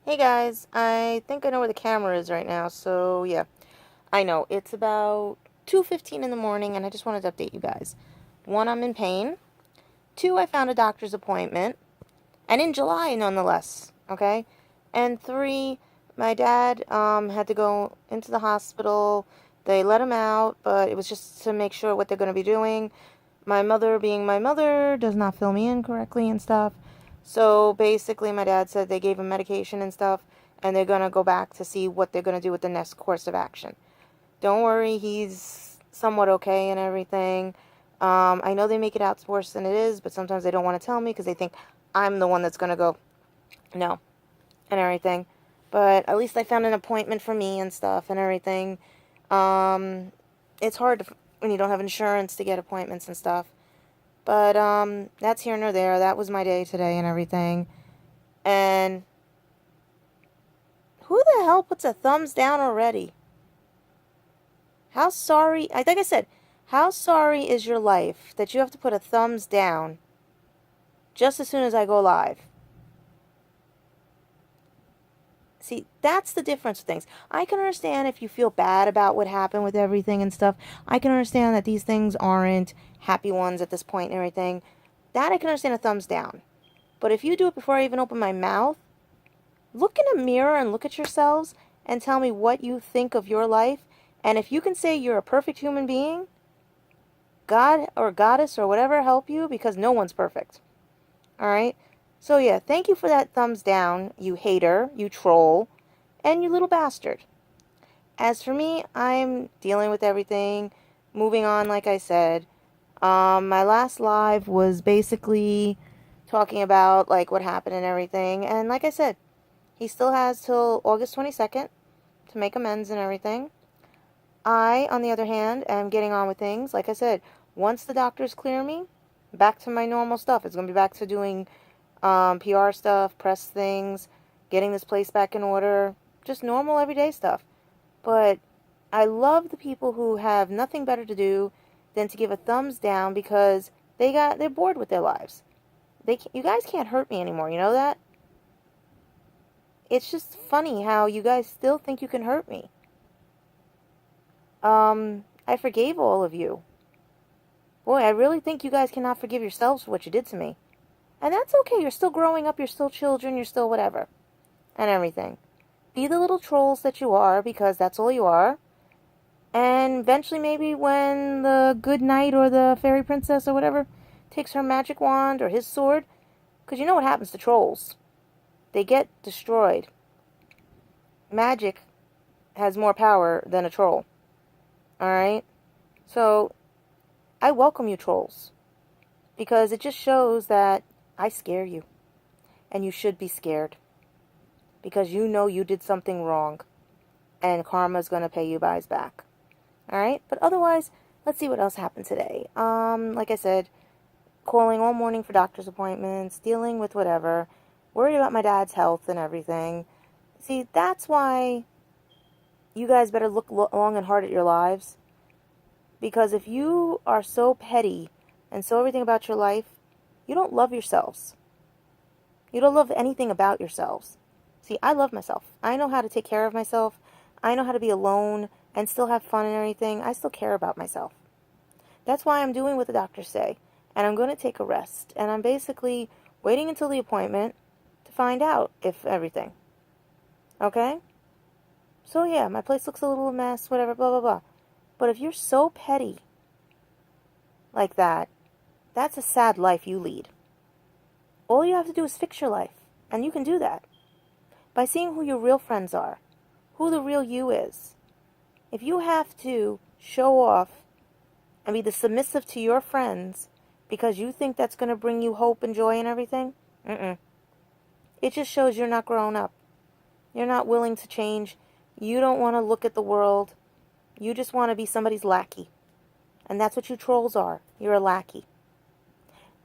Hey guys, I think I know where the camera is right now, so yeah. I know, it's about 2:15 in the morning and I just wanted to update you guys. One, I'm in pain. Two, I found a doctor's appointment. And in July nonetheless, okay? And three, my dad had to go into the hospital. They let him out, but it was just to make sure what they're going to be doing. My mother, being my mother, does not fill me in correctly and stuff. So basically, my dad said they gave him medication and stuff, and they're going to go back to see what they're going to do with the next course of action. Don't worry, he's somewhat okay and everything. I know they make it out worse than it is, but sometimes they don't want to tell me because they think I'm the one that's going to go, no, and everything. But at least I found an appointment for me and stuff and everything. Um, it's hard when you don't have insurance to get appointments and stuff. But that's here nor there. That was my day today and everything. And who the hell puts a thumbs down already? How sorry, I think I said, how sorry is your life that you have to put a thumbs down just as soon as I go live? See, that's the difference with things. I can understand if you feel bad about what happened with everything and stuff. I can understand that these things aren't happy ones at this point and everything. That I can understand a thumbs down. But if you do it before I even open my mouth, look in a mirror and look at yourselves and tell me what you think of your life. And if you can say you're a perfect human being, God or goddess or whatever help you, because no one's perfect. Alright? So yeah, thank you for that thumbs down, you hater, you troll, and you little bastard. As for me, I'm dealing with everything, moving on like I said. My last live was basically talking about like what happened and everything, and like I said, he still has till August 22nd to make amends and everything. I, on the other hand, am getting on with things. Like I said, once the doctors clear me, back to my normal stuff. It's going to be back to doing PR stuff, press things, getting this place back in order, just normal everyday stuff. But I love the people who have nothing better to do than to give a thumbs down because they're bored with their lives. You guys can't hurt me anymore, you know that? It's just funny how you guys still think you can hurt me. I forgave all of you. Boy, I really think you guys cannot forgive yourselves for what you did to me. And that's okay, you're still growing up, you're still children, you're still whatever. And everything. Be the little trolls that you are, because that's all you are. And eventually maybe when the good knight or the fairy princess or whatever takes her magic wand or his sword, because you know what happens to trolls. They get destroyed. Magic has more power than a troll. Alright? So, I welcome you trolls. Because it just shows that I scare you. And you should be scared. Because you know you did something wrong. And karma's going to pay you guys back. Alright? But otherwise, let's see what else happened today. Like I said, calling all morning for doctor's appointments, dealing with whatever, worried about my dad's health and everything. See, that's why you guys better look long and hard at your lives. Because if you are so petty and so everything about your life, you don't love yourselves. You don't love anything about yourselves. See, I love myself. I know how to take care of myself. I know how to be alone and still have fun and everything. I still care about myself. That's why I'm doing what the doctors say. And I'm going to take a rest. And I'm basically waiting until the appointment to find out if everything. Okay? So yeah, my place looks a little mess, whatever, blah, blah, blah. But if you're so petty like that, that's a sad life you lead. All you have to do is fix your life. And you can do that. By seeing who your real friends are. Who the real you is. If you have to show off and be the submissive to your friends because you think that's going to bring you hope and joy and everything, it just shows you're not grown up. You're not willing to change. You don't want to look at the world. You just want to be somebody's lackey. And that's what you trolls are. You're a lackey.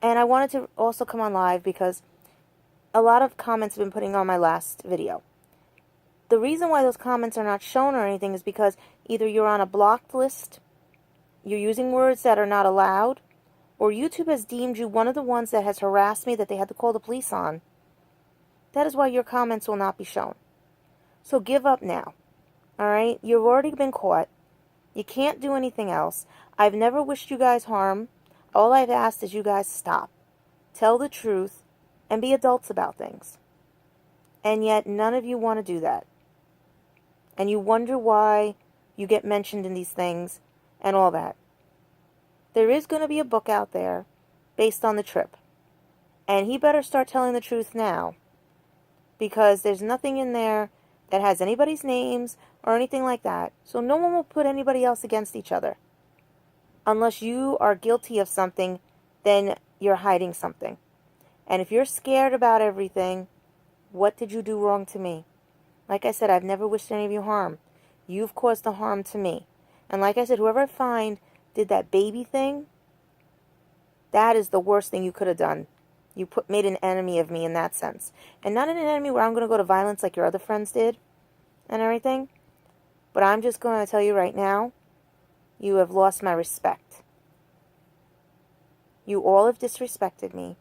And I wanted to also come on live because a lot of comments have been putting on my last video. The reason why those comments are not shown or anything is because either you're on a blocked list, you're using words that are not allowed, or YouTube has deemed you one of the ones that has harassed me that they had to call the police on. That is why your comments will not be shown. So give up now. Alright? You've already been caught. You can't do anything else. I've never wished you guys harm. All I've asked is you guys stop. Tell the truth and be adults about things. And yet none of you want to do that. And you wonder why you get mentioned in these things and all that. There is going to be a book out there based on the trip. And he better start telling the truth now. Because there's nothing in there that has anybody's names or anything like that. So no one will put anybody else against each other. Unless you are guilty of something, then you're hiding something. And if you're scared about everything, what did you do wrong to me? Like I said, I've never wished any of you harm. You've caused the harm to me. And like I said, whoever I find did that baby thing, that is the worst thing you could have done. You made an enemy of me in that sense. And not an enemy where I'm going to go to violence like your other friends did and everything. But I'm just going to tell you right now, you have lost my respect. You all have disrespected me.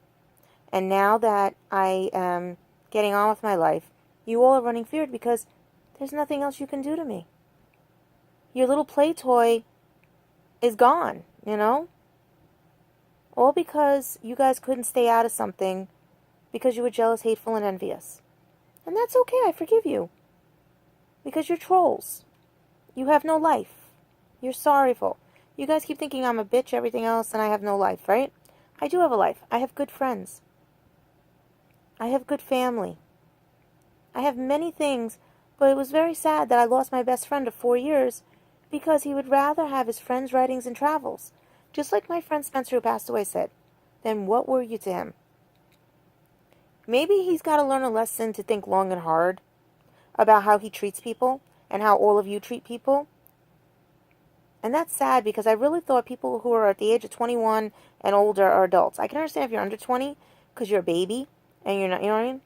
And now that I am getting on with my life, you all are running feared because there's nothing else you can do to me. Your little play toy is gone, you know? All because you guys couldn't stay out of something because you were jealous, hateful, and envious. And that's okay, I forgive you. Because you're trolls. You have no life. You're sorrowful. You guys keep thinking I'm a bitch, everything else, and I have no life, right? I do have a life. I have good friends. I have good family. I have many things, but it was very sad that I lost my best friend of 4 years because he would rather have his friends' writings and travels. Just like my friend Spencer who passed away said, then what were you to him? Maybe he's got to learn a lesson to think long and hard about how he treats people and how all of you treat people. And that's sad because I really thought people who are at the age of 21 and older are adults. I can understand if you're under 20 because you're a baby and you're not, you know what I mean?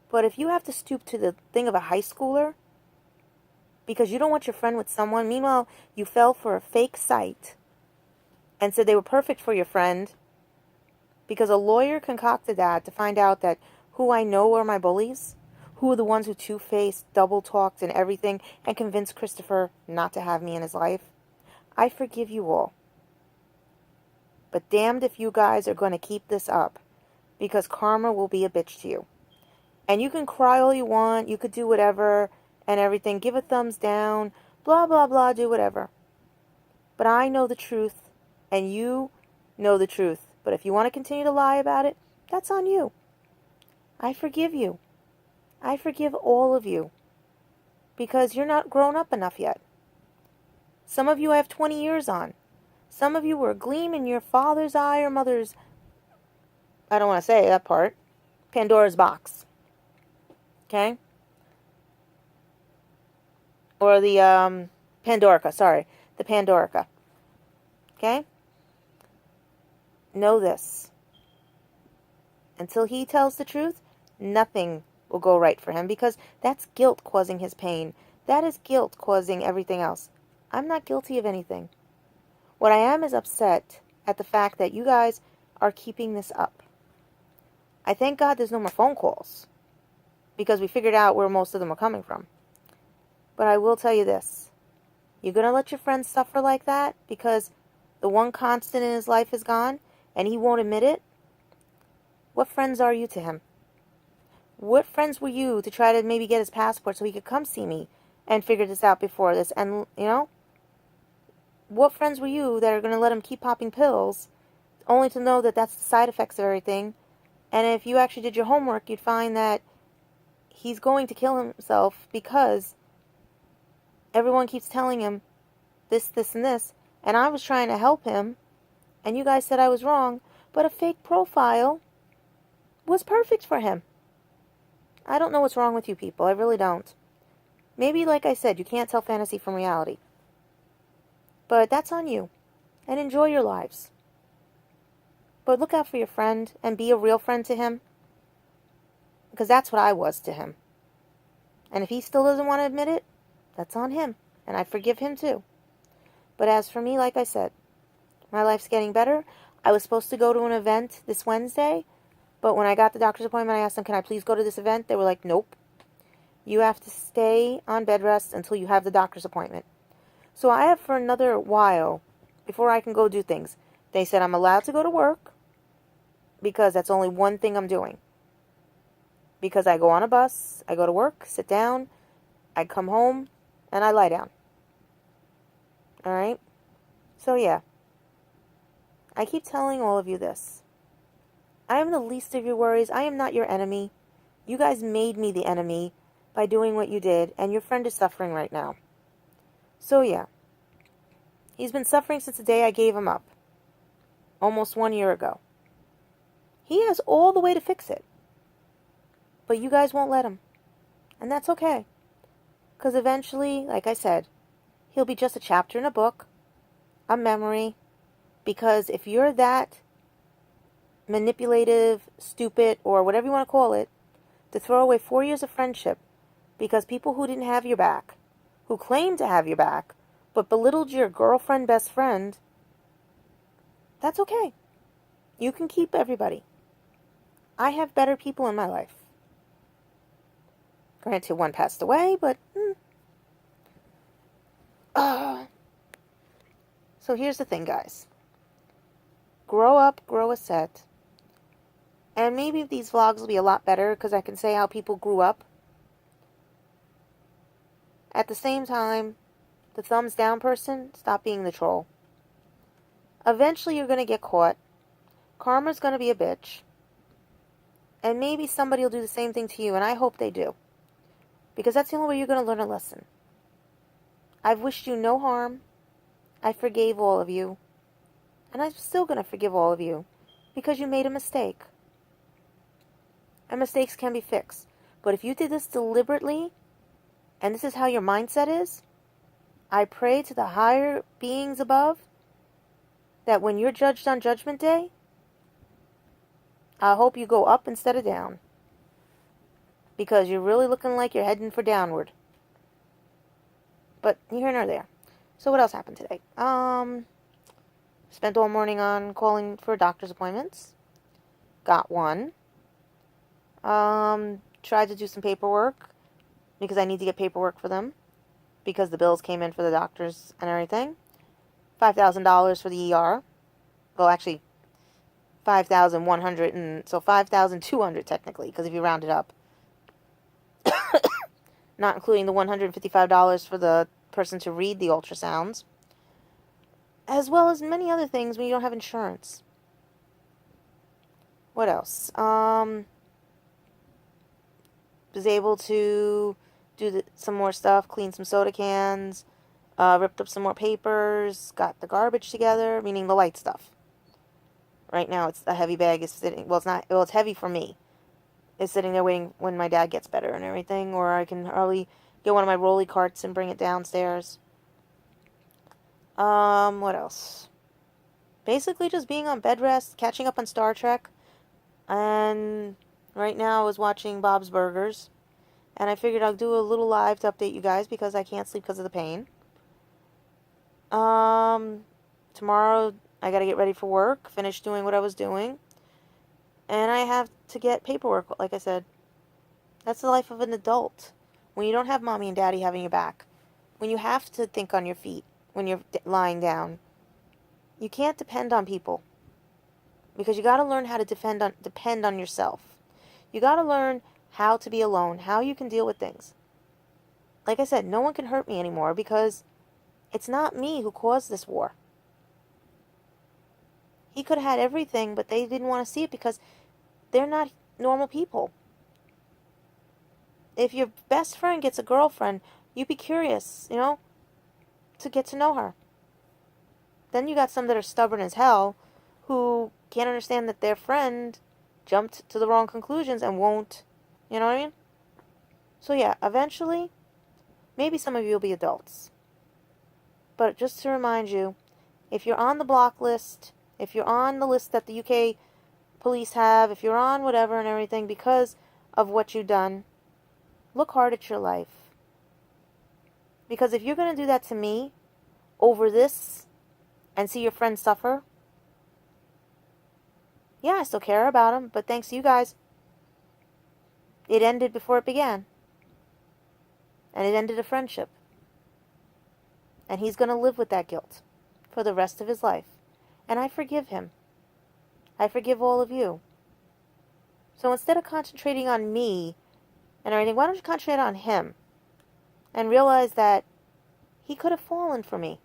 But if you have to stoop to the thing of a high schooler because you don't want your friend with someone, meanwhile you fell for a fake site and said they were perfect for your friend because a lawyer concocted that to find out that who I know are my bullies, who are the ones who two-faced, double-talked and everything and convinced Christopher not to have me in his life. I forgive you all. But damned if you guys are going to keep this up because karma will be a bitch to you. And you can cry all you want, you could do whatever and everything, give a thumbs down, blah, blah, blah, do whatever. But I know the truth. And you know the truth. But if you want to continue to lie about it, that's on you. I forgive you. I forgive all of you. Because you're not grown up enough yet. Some of you have 20 years on. Some of you were a gleam in your father's eye or mother's, I don't want to say that part, Pandora's box. Okay? Or the Pandorica, sorry. The Pandorica. Okay? Know this. Until he tells the truth, nothing will go right for him because that's guilt causing his pain. That is guilt causing everything else. I'm not guilty of anything. What I am is upset at the fact that you guys are keeping this up. I thank God there's no more phone calls because we figured out where most of them are coming from. But I will tell you this. You're going to let your friends suffer like that because the one constant in his life is gone and he won't admit it? What friends are you to him? What friends were you to try to maybe get his passport so he could come see me and figure this out before this? And, you know, what friends were you that are going to let him keep popping pills only to know that that's the side effects of everything? And if you actually did your homework, you'd find that he's going to kill himself because everyone keeps telling him this, this, and this. And I was trying to help him. And you guys said I was wrong. But a fake profile was perfect for him. I don't know what's wrong with you people. I really don't. Maybe, like I said, you can't tell fantasy from reality. But that's on you. And enjoy your lives. But look out for your friend and be a real friend to him. Because that's what I was to him. And if he still doesn't want to admit it, that's on him. And I forgive him too. But as for me, like I said, my life's getting better. I was supposed to go to an event this Wednesday. But when I got the doctor's appointment, I asked them, can I please go to this event? They were like, nope. You have to stay on bed rest until you have the doctor's appointment. So I have for another while before I can go do things. They said I'm allowed to go to work because that's only one thing I'm doing. Because I go on a bus, I go to work, sit down, I come home, and I lie down. Alright? So yeah. I keep telling all of you this. I am the least of your worries. I am not your enemy. You guys made me the enemy by doing what you did, and your friend is suffering right now. So yeah. He's been suffering since the day I gave him up. Almost 1 year ago. He has all the way to fix it. But you guys won't let him. And that's okay. Because eventually, like I said, he'll be just a chapter in a book, a memory. Because if you're that manipulative, stupid, or whatever you want to call it, to throw away 4 years of friendship because people who didn't have your back, who claimed to have your back, but belittled your girlfriend, best friend, that's okay. You can keep everybody. I have better people in my life. Granted, one passed away, but... So here's the thing, guys. Grow up, grow a set. And maybe these vlogs will be a lot better because I can say how people grew up. At the same time, the thumbs down person, stop being the troll. Eventually you're going to get caught. Karma's going to be a bitch. And maybe somebody will do the same thing to you, and I hope they do. Because that's the only way you're going to learn a lesson. I've wished you no harm. I forgave all of you. And I'm still going to forgive all of you. Because you made a mistake. And mistakes can be fixed. But if you did this deliberately, and this is how your mindset is, I pray to the higher beings above that when you're judged on Judgment Day, I hope you go up instead of down. Because you're really looking like you're heading for downward. But here nor there. So what else happened today? Spent all morning on calling for doctor's appointments. Got one. Tried to do some paperwork because I need to get paperwork for them because the bills came in for the doctors and everything. $5,000 for the ER. Well, actually, 5,100 and so 5,200 technically because if you round it up, not including the $155 for the person to read the ultrasounds, as well as many other things when you don't have insurance. What else? Was able to do some more stuff, clean some soda cans, ripped up some more papers, got the garbage together, meaning the light stuff. Right now, it's a heavy bag is sitting. Well, it's not. Well, it's heavy for me. It's sitting there waiting when my dad gets better and everything, or I can early get one of my rolly carts and bring it downstairs. What else? Basically, just being on bed rest, catching up on Star Trek, and right now I was watching Bob's Burgers, and I figured I'll do a little live to update you guys because I can't sleep because of the pain. Tomorrow I gotta get ready for work, finish doing what I was doing, and I have to get paperwork, like I said. That's the life of an adult. When you don't have mommy and daddy having your back, when you have to think on your feet, when you're lying down, you can't depend on people. Because you got to learn how to depend on yourself. You got to learn how to be alone, how you can deal with things. Like I said, no one can hurt me anymore because it's not me who caused this war. He could have had everything, but they didn't want to see it because they're not normal people. If your best friend gets a girlfriend, you'd be curious, to get to know her. Then you got some that are stubborn as hell who can't understand that their friend jumped to the wrong conclusions and won't, you know what I mean? So yeah, eventually, maybe some of you will be adults. But just to remind you, if you're on the block list, if you're on the list that the UK police have, if you're on whatever and everything because of what you've done, look hard at your life. Because if you're going to do that to me over this and see your friend suffer, Yeah, I still care about him, but thanks to you guys, it ended before it began. And it ended a friendship. And he's going to live with that guilt for the rest of his life. And I forgive him. I forgive all of you. So instead of concentrating on me and everything, why don't you concentrate on him? And realize that he could have fallen for me.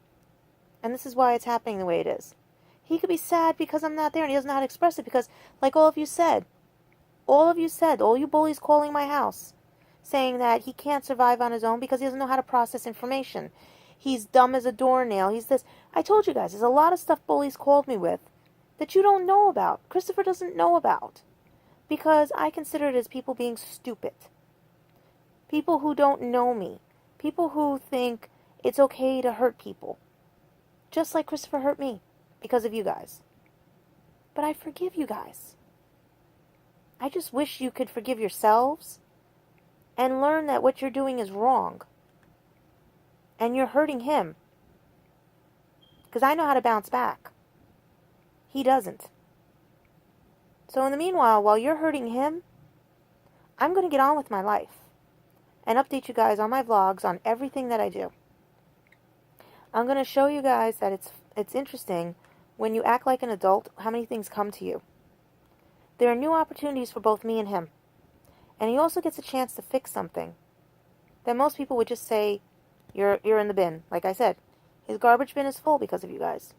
And this is why it's happening the way it is. He could be sad because I'm not there and he doesn't know how to express it because, like all you bullies calling my house, saying that he can't survive on his own because he doesn't know how to process information. He's dumb as a doornail. He's this. I told you guys, there's a lot of stuff bullies called me with that you don't know about. Christopher doesn't know about. Because I consider it as people being stupid. People who don't know me. People who think it's okay to hurt people. Just like Christopher hurt me because of you guys. But I forgive you guys. I just wish you could forgive yourselves and learn that what you're doing is wrong. And you're hurting him. Because I know how to bounce back. He doesn't. So in the meanwhile, while you're hurting him, I'm going to get on with my life and update you guys on my vlogs on everything that I do. I'm going to show you guys that it's interesting when you act like an adult, how many things come to you. There are new opportunities for both me and him. And he also gets a chance to fix something that most people would just say, you're in the bin. Like I said, his garbage bin is full because of you guys.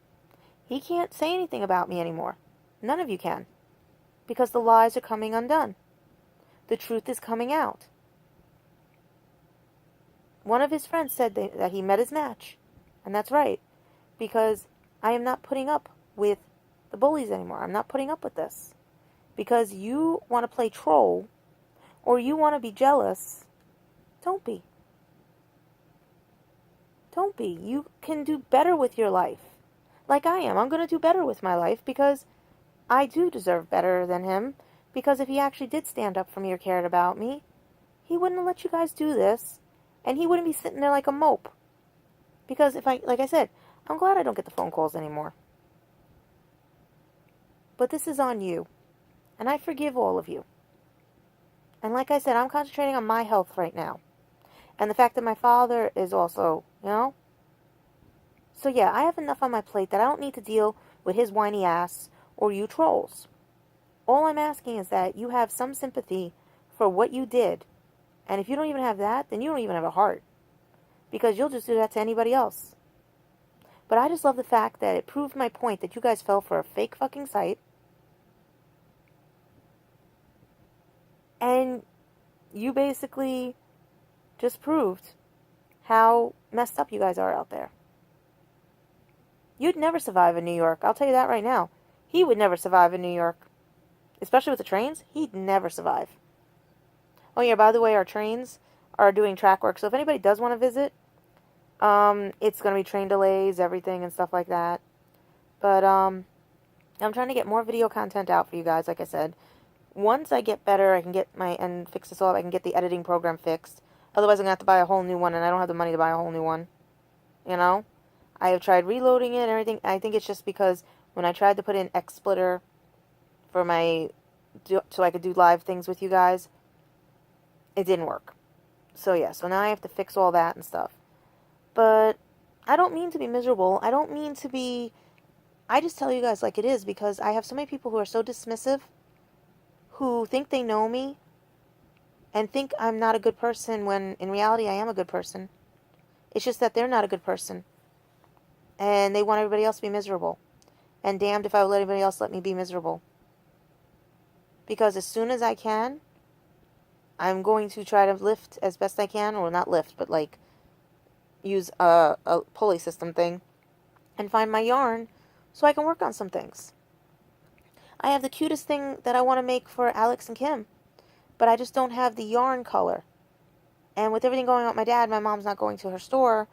He can't say anything about me anymore. None of you can. Because the lies are coming undone. The truth is coming out. One of his friends said that he met his match. And that's right. Because I am not putting up with the bullies anymore. I'm not putting up with this. Because you want to play troll, or you want to be jealous, don't be. Don't be. You can do better with your life. Like I am. I'm going to do better with my life because I do deserve better than him. Because if he actually did stand up for me or cared about me, he wouldn't have let you guys do this. And he wouldn't be sitting there like a mope. Because like I said, I'm glad I don't get the phone calls anymore. But this is on you. And I forgive all of you. And like I said, I'm concentrating on my health right now. And the fact that my father is also, So yeah, I have enough on my plate that I don't need to deal with his whiny ass or you trolls. All I'm asking is that you have some sympathy for what you did. And if you don't even have that, then you don't even have a heart. Because you'll just do that to anybody else. But I just love the fact that it proved my point that you guys fell for a fake fucking site. And you basically just proved how messed up you guys are out there. You'd never survive in New York. I'll tell you that right now. He would never survive in New York. Especially with the trains. He'd never survive. Oh yeah, by the way, our trains are doing track work. So if anybody does want to visit, it's going to be train delays, everything and stuff like that. But I'm trying to get more video content out for you guys, like I said. Once I get better, I can get and fix this all up, I can get the editing program fixed. Otherwise, I'm going to have to buy a whole new one, and I don't have the money to buy a whole new one. I have tried reloading it and everything. I think it's just because when I tried to put in XSplitter for so I could do live things with you guys, it didn't work. So yeah, so now I have to fix all that and stuff. But I don't mean to be miserable. I don't mean to be... I just tell you guys like it is because I have so many people who are so dismissive, who think they know me and think I'm not a good person when in reality I am a good person. It's just that they're not a good person. And they want everybody else to be miserable. And damned if I will let anybody else let me be miserable. Because as soon as I can, I'm going to try to lift as best I can. Or not lift, but like use a pulley system thing. And find my yarn so I can work on some things. I have the cutest thing that I want to make for Alex and Kim. But I just don't have the yarn color. And with everything going on with my dad, my mom's not going to her store.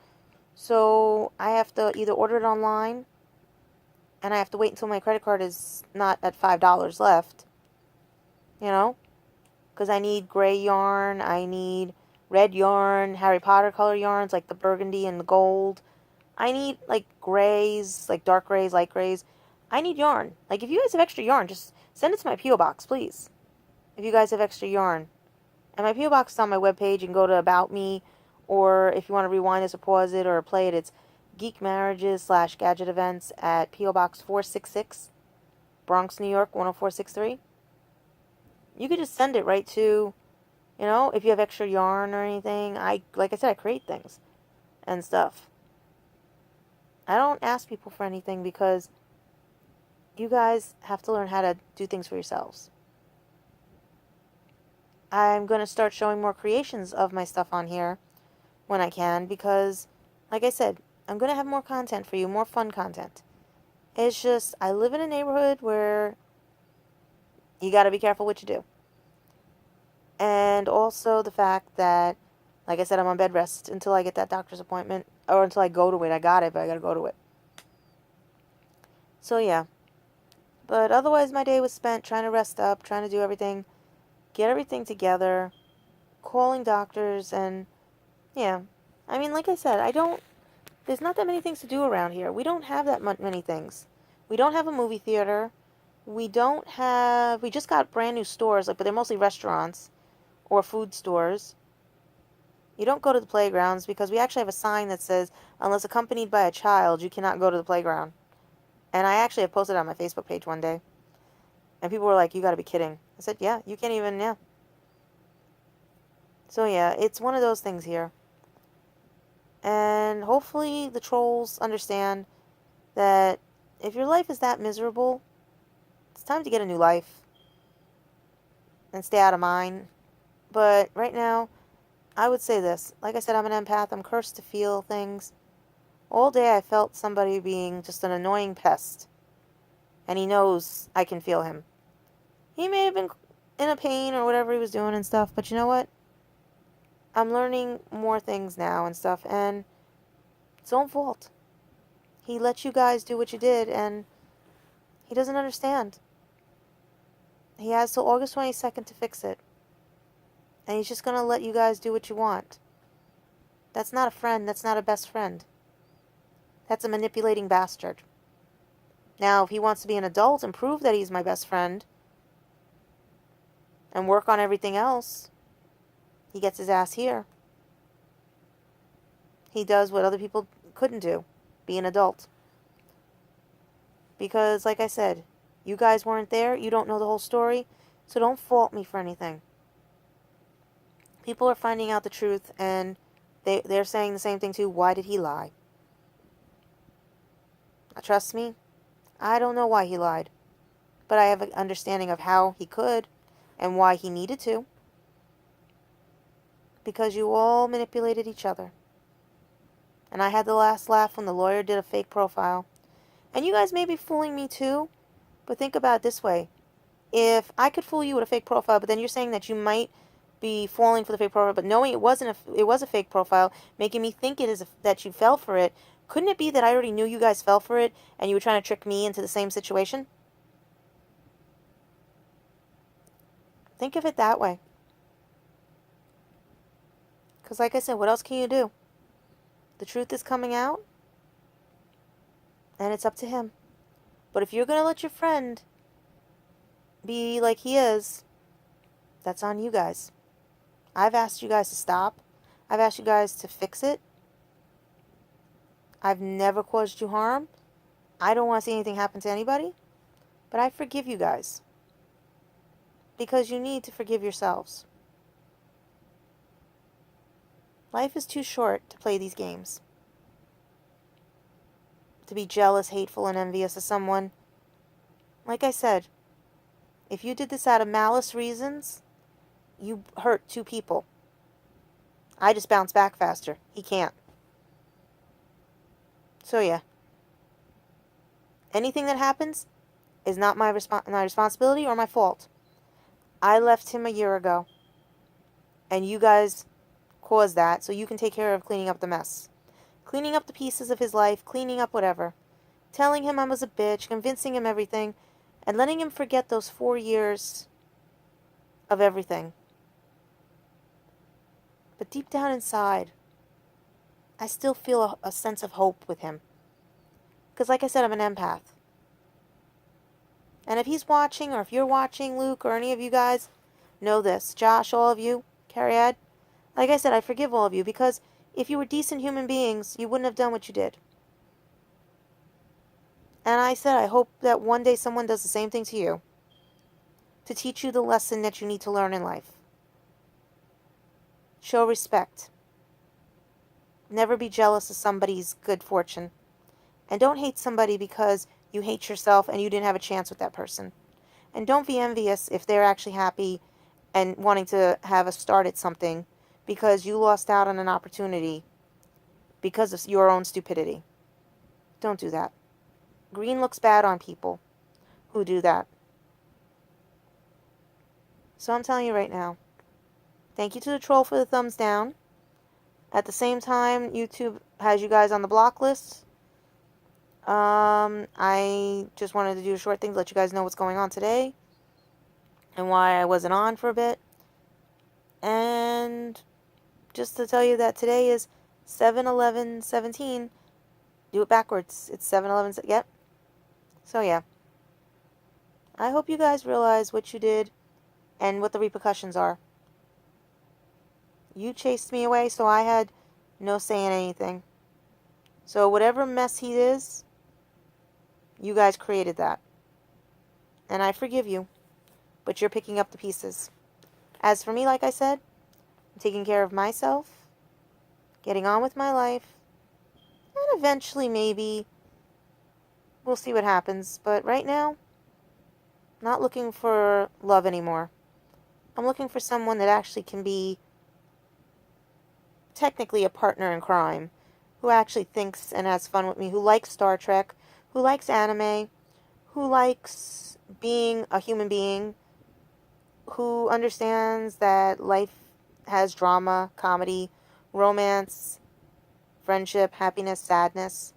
So I have to either order it online. And I have to wait until my credit card is not at $5 left. Because I need gray yarn. I need red yarn. Harry Potter color yarns like the burgundy and the gold. I need like grays, like dark grays, light grays. I need yarn. Like if you guys have extra yarn, just send it to my P.O. Box, please, if you guys have extra yarn. And my P.O. Box is on my webpage. You can go to About Me, or if you want to rewind this or pause it or play it, it's Geek Marriages / Gadget Events at P.O. Box 466, Bronx, New York, 10463. You could just send it right to, if you have extra yarn or anything. Like I said, I create things and stuff. I don't ask people for anything because you guys have to learn how to do things for yourselves. I'm going to start showing more creations of my stuff on here when I can because, like I said, I'm going to have more content for you, more fun content. It's just, I live in a neighborhood where you got to be careful what you do. And also the fact that, like I said, I'm on bed rest until I get that doctor's appointment, or until I go to it. I got it, but I got to go to it. So, yeah. But otherwise, my day was spent trying to rest up, trying to do everything, get everything together, calling doctors, and, yeah. I mean, like I said, there's not that many things to do around here. We don't have that many things. We don't have a movie theater. We just got brand new stores, but they're mostly restaurants or food stores. You don't go to the playgrounds because we actually have a sign that says, unless accompanied by a child, you cannot go to the playground. And I actually have posted it on my Facebook page one day. And people were like, you gotta be kidding. I said, yeah, you can't even, yeah. So yeah, it's one of those things here. And hopefully the trolls understand that if your life is that miserable, it's time to get a new life. And stay out of mine. But right now, I would say this. Like I said, I'm an empath. I'm cursed to feel things. All day I felt somebody being just an annoying pest. And he knows I can feel him. He may have been in a pain or whatever he was doing and stuff, but you know what? I'm learning more things now and stuff, and it's his own fault. He let you guys do what you did, and he doesn't understand. He has till August 22nd to fix it. And he's just going to let you guys do what you want. That's not a friend. That's not a best friend. That's a manipulating bastard. Now, if he wants to be an adult and prove that he's my best friend and work on everything else, he gets his ass here. He does what other people couldn't do. Be an adult. Because, like I said, you guys weren't there. You don't know the whole story. So don't fault me for anything. People are finding out the truth, and they're saying the same thing too. Why did he lie? Trust me, I don't know why he lied. But I have an understanding of how he could and why he needed to. Because you all manipulated each other. And I had the last laugh when the lawyer did a fake profile. And you guys may be fooling me too, but think about it this way. If I could fool you with a fake profile, but then you're saying that you might be falling for the fake profile, but knowing it was a fake profile, making me think that you fell for it, couldn't it be that I already knew you guys fell for it and you were trying to trick me into the same situation? Think of it that way. Because like I said, what else can you do? The truth is coming out, and it's up to him. But if you're going to let your friend be like he is, that's on you guys. I've asked you guys to stop. I've asked you guys to fix it. I've never caused you harm. I don't want to see anything happen to anybody. But I forgive you guys. Because you need to forgive yourselves. Life is too short to play these games. To be jealous, hateful, and envious of someone. Like I said, if you did this out of malice reasons, you hurt two people. I just bounce back faster. He can't. So yeah. Anything that happens is not my responsibility or my fault. I left him a year ago. And you guys caused that, so you can take care of cleaning up the mess. Cleaning up the pieces of his life, cleaning up whatever. Telling him I was a bitch, convincing him everything, and letting him forget those 4 years of everything. But deep down inside, I still feel a sense of hope with him. Because like I said, I'm an empath. And if he's watching, or if you're watching, Luke, or any of you guys, know this. Josh, all of you, Carrie, like I said, I forgive all of you, because if you were decent human beings, you wouldn't have done what you did. And I said, I hope that one day someone does the same thing to you, to teach you the lesson that you need to learn in life. Show respect. Never be jealous of somebody's good fortune. And don't hate somebody because you hate yourself and you didn't have a chance with that person. And don't be envious if they're actually happy and wanting to have a start at something because you lost out on an opportunity because of your own stupidity. Don't do that. Green looks bad on people who do that. So I'm telling you right now, thank you to the troll for the thumbs down. At the same time, YouTube has you guys on the block list. I just wanted to do a short thing to let you guys know what's going on today and why I wasn't on for a bit. And just to tell you that today is 7/11/17. Do it backwards. It's 7/11. Yep. So yeah. I hope you guys realize what you did and what the repercussions are. You chased me away, so I had no say in anything. So whatever mess he is, you guys created that. And I forgive you, but you're picking up the pieces. As for me, like I said, I'm taking care of myself, getting on with my life, and eventually maybe we'll see what happens. But right now, not looking for love anymore. I'm looking for someone that actually can be technically a partner in crime, who actually thinks and has fun with me, who likes Star Trek, who likes anime, who likes being a human being, who understands that life has drama, comedy, romance, friendship, happiness, sadness,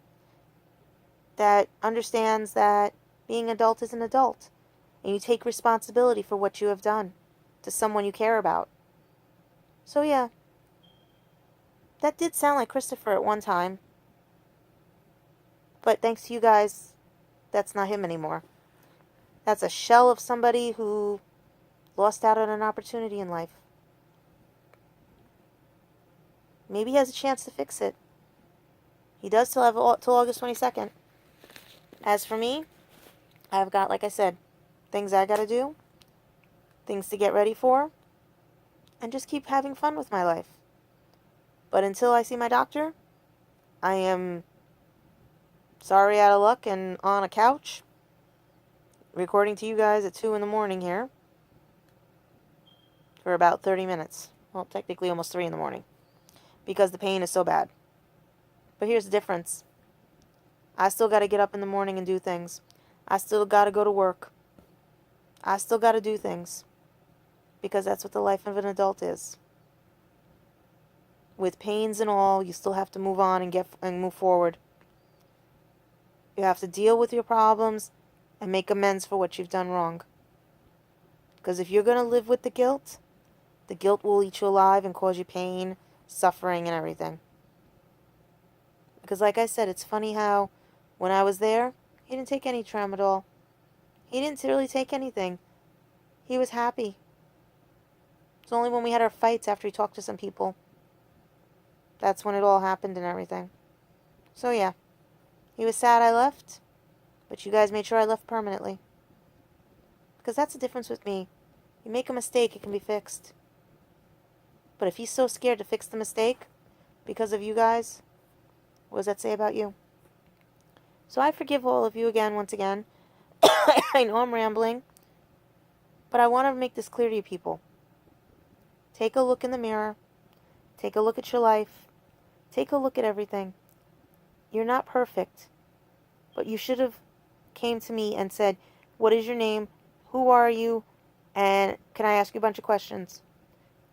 that understands that being adult is an adult, and you take responsibility for what you have done to someone you care about. So yeah, that did sound like Christopher at one time, but thanks to you guys, that's not him anymore. That's a shell of somebody who lost out on an opportunity in life. Maybe he has a chance to fix it. He does still have till August 22nd. As for me, I've got, like I said, things I gotta do, things to get ready for, and just keep having fun with my life. But until I see my doctor, I am sorry out of luck and on a couch, recording to you guys at 2 in the morning here, for about 30 minutes. Well, technically almost 3 in the morning, because the pain is so bad. But here's the difference. I still got to get up in the morning and do things. I still got to go to work. I still got to do things. Because that's what the life of an adult is. With pains and all, you still have to move on and move forward. You have to deal with your problems and make amends for what you've done wrong. Because if you're going to live with the guilt will eat you alive and cause you pain, suffering, and everything. Because like I said, it's funny how when I was there, he didn't take any tramadol. He didn't really take anything. He was happy. It's only when we had our fights after he talked to some people. That's when it all happened and everything. So yeah, he was sad I left, but you guys made sure I left permanently. Because that's the difference with me. You make a mistake, it can be fixed. But if he's so scared to fix the mistake because of you guys, what does that say about you? So I forgive all of you again, once again. I know I'm rambling, but I want to make this clear to you people. Take a look in the mirror. Take a look at your life. Take a look at everything. You're not perfect, but you should have came to me and said, what is your name? Who are you? And can I ask you a bunch of questions?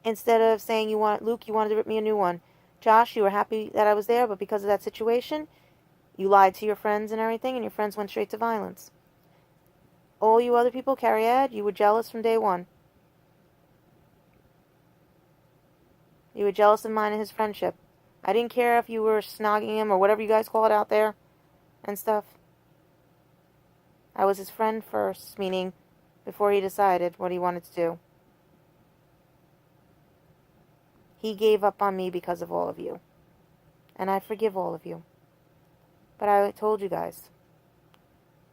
Instead of saying Luke, you wanted to rip me a new one. Josh, you were happy that I was there, but because of that situation, you lied to your friends and everything, and your friends went straight to violence. All you other people, Carrie, you were jealous from day one. You were jealous of mine and his friendship. I didn't care if you were snogging him or whatever you guys call it out there and stuff. I was his friend first, meaning before he decided what he wanted to do. He gave up on me because of all of you. And I forgive all of you. But I told you guys,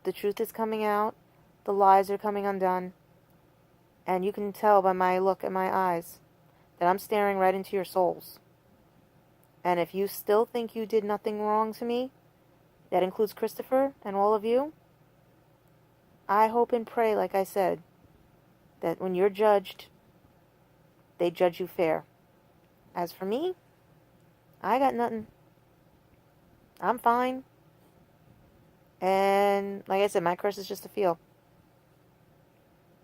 the truth is coming out, the lies are coming undone, and you can tell by my look in my eyes that I'm staring right into your souls. And if you still think you did nothing wrong to me, that includes Christopher and all of you, I hope and pray, like I said, that when you're judged, they judge you fair. As for me, I got nothing. I'm fine. And like I said, my curse is just a feel.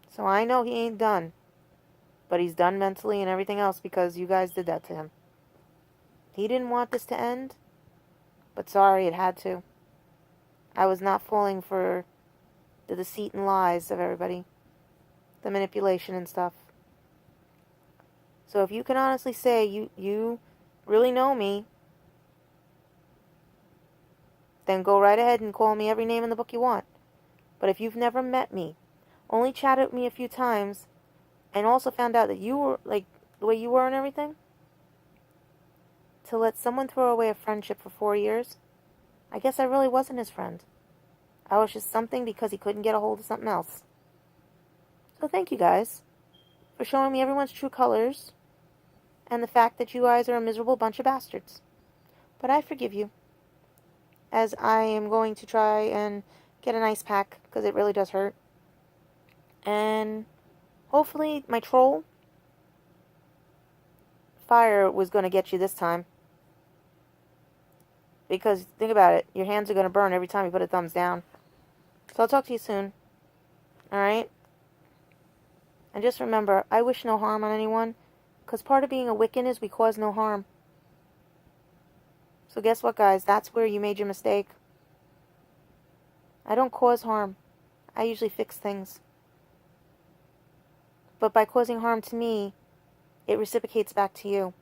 So I know he ain't done. But he's done mentally and everything else because you guys did that to him. He didn't want this to end. But sorry, it had to. I was not falling for the deceit and lies of everybody. The manipulation and stuff. So if you can honestly say you really know me, then go right ahead and call me every name in the book you want. But if you've never met me, only chatted with me a few times, and also found out that you were, like, the way you were and everything, to let someone throw away a friendship for 4 years, I guess I really wasn't his friend. I was just something because he couldn't get a hold of something else. So thank you guys for showing me everyone's true colors, and the fact that you guys are a miserable bunch of bastards. But I forgive you, as I am going to try and get an ice pack, because it really does hurt. And hopefully my troll fire was going to get you this time. Because, think about it, your hands are going to burn every time you put a thumbs down. So I'll talk to you soon. Alright? And just remember, I wish no harm on anyone, because part of being a Wiccan is we cause no harm. So guess what, guys? That's where you made your mistake. I don't cause harm. I usually fix things. But by causing harm to me, it reciprocates back to you.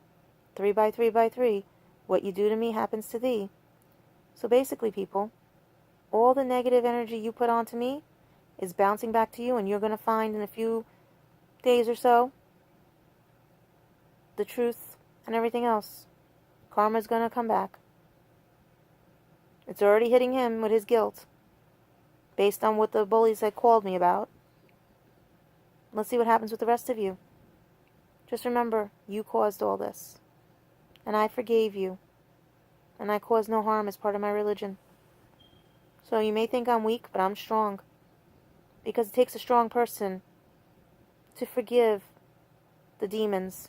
3 by 3 by 3. What you do to me happens to thee. So basically, people, all the negative energy you put onto me is bouncing back to you, and you're going to find in a few days or so the truth and everything else. Karma's going to come back. It's already hitting him with his guilt, based on what the bullies had called me about. Let's see what happens with the rest of you. Just remember, you caused all this. And I forgave you. And I caused no harm as part of my religion. So you may think I'm weak, but I'm strong. Because it takes a strong person to forgive the demons.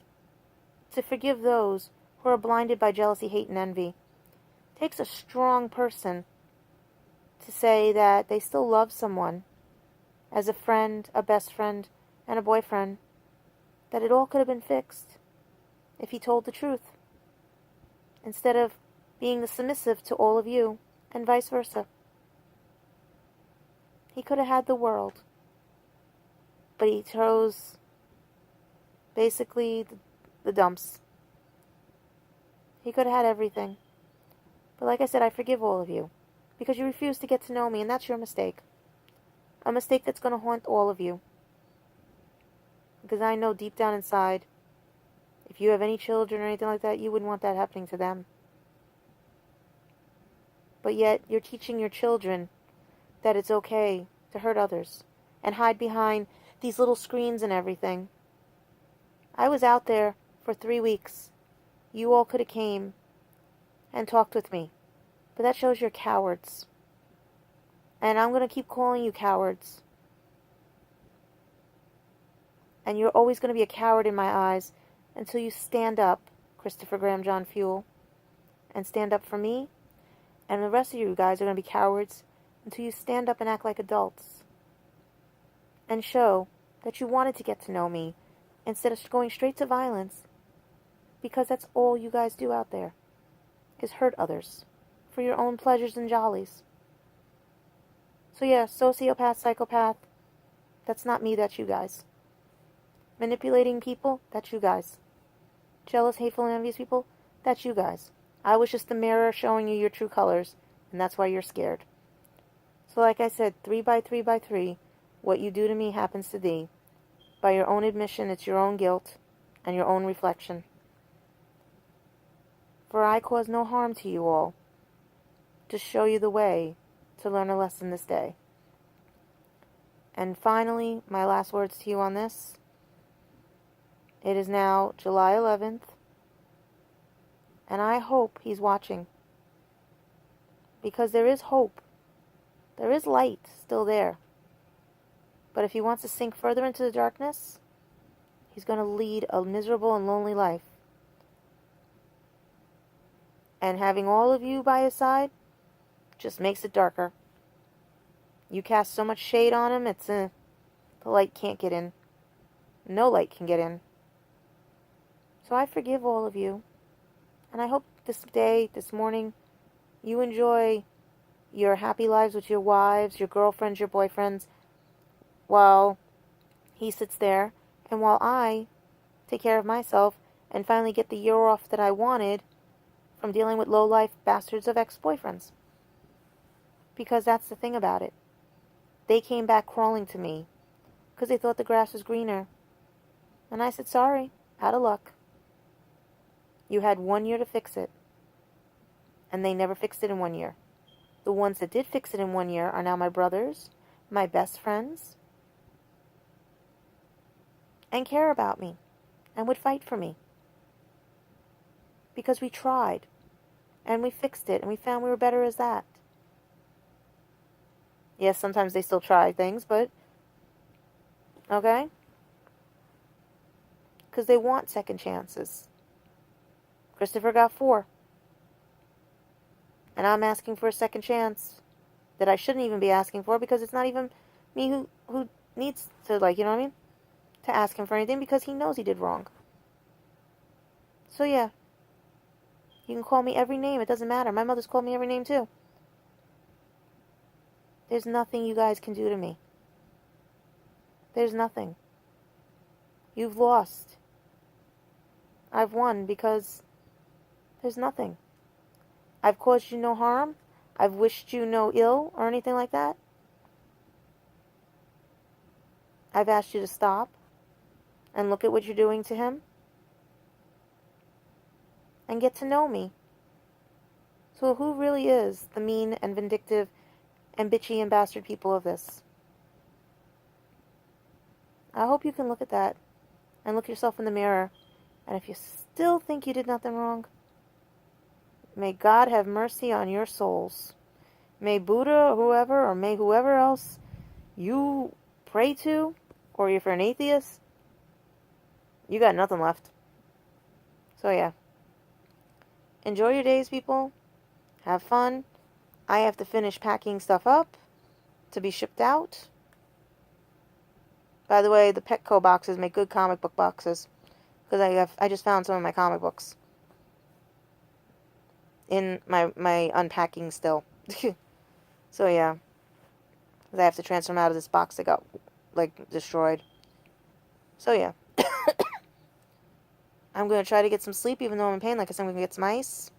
To forgive those who are blinded by jealousy, hate, and envy. It takes a strong person to say that they still love someone as a friend, a best friend, and a boyfriend. That it all could have been fixed if he told the truth. Instead of being the submissive to all of you, and vice versa. He could have had the world. But he chose basically the dumps. He could have had everything. But like I said, I forgive all of you. Because you refuse to get to know me, and that's your mistake. A mistake that's going to haunt all of you. Because I know deep down inside, if you have any children or anything like that, you wouldn't want that happening to them. But yet, you're teaching your children that it's okay to hurt others and hide behind these little screens and everything. I was out there for 3 weeks. You all could have came and talked with me. But that shows you're cowards. And I'm going to keep calling you cowards. And you're always going to be a coward in my eyes until you stand up, Christopher Graham John Fuel, and stand up for me. And the rest of you guys are going to be cowards until you stand up and act like adults. And show that you wanted to get to know me instead of going straight to violence. Because that's all you guys do out there, is hurt others for your own pleasures and jollies. So yeah, sociopath, psychopath, that's not me, that's you guys. Manipulating people, that's you guys. Jealous, hateful, and envious people, that's you guys. I was just the mirror showing you your true colors, and that's why you're scared. So like I said, 3 by 3 by 3, what you do to me happens to thee. By your own admission, it's your own guilt and your own reflection. For I cause no harm to you all, to show you the way to learn a lesson this day. And finally, my last words to you on this. It is now July 11th, and I hope he's watching. Because there is hope. There is light still there. But if he wants to sink further into the darkness, he's going to lead a miserable and lonely life. And having all of you by his side just makes it darker. You cast so much shade on him, the light can't get in. No light can get in. So I forgive all of you. And I hope this day, this morning, you enjoy your happy lives with your wives, your girlfriends, your boyfriends, while he sits there, and while I take care of myself and finally get the year off that I wanted from dealing with low-life bastards of ex-boyfriends. Because that's the thing about it. They came back crawling to me because they thought the grass was greener. And I said, sorry, out of luck. You had 1 year to fix it. And they never fixed it in 1 year. The ones that did fix it in 1 year are now my brothers, my best friends, and care about me, and would fight for me. Because we tried, and we fixed it, and we found we were better as that. Yes, sometimes they still try things, but, okay? Because they want second chances. Christopher got 4. And I'm asking for a second chance that I shouldn't even be asking for, because it's not even me who needs to, like, you know what I mean? To ask him for anything, because he knows he did wrong. So yeah. You can call me every name. It doesn't matter. My mother's called me every name too. There's nothing you guys can do to me. There's nothing. You've lost. I've won because there's nothing. I've caused you no harm. I've wished you no ill or anything like that. I've asked you to stop and look at what you're doing to him and get to know me. So who really is the mean and vindictive and bitchy and bastard people of this? I hope you can look at that and look yourself in the mirror. And if you still think you did nothing wrong, may God have mercy on your souls. May Buddha or whoever, or may whoever else you pray to, or if you're an atheist, you got nothing left. So yeah. Enjoy your days, people. Have fun. I have to finish packing stuff up to be shipped out. By the way, the Petco boxes make good comic book boxes. Because I just found some of my comic books in my unpacking still. So yeah. Because I have to transfer them out of this box that got, like, destroyed. So yeah. I'm going to try to get some sleep even though I'm in pain. Like I said, I'm going to get some ice.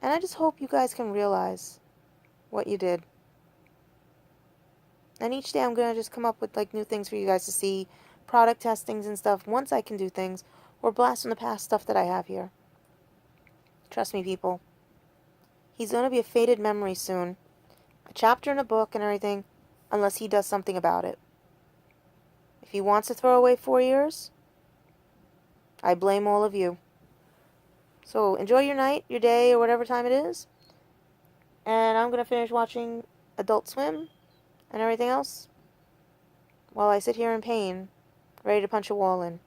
And I just hope you guys can realize what you did. And each day I'm going to just come up with, like, new things for you guys to see. Product testings and stuff. Once I can do things. Or blast from the past stuff that I have here. Trust me, people. He's going to be a faded memory soon. A chapter in a book and everything. Unless he does something about it. If he wants to throw away 4 years, I blame all of you. So enjoy your night, your day, or whatever time it is. And I'm going to finish watching Adult Swim and everything else while I sit here in pain, ready to punch a wall in.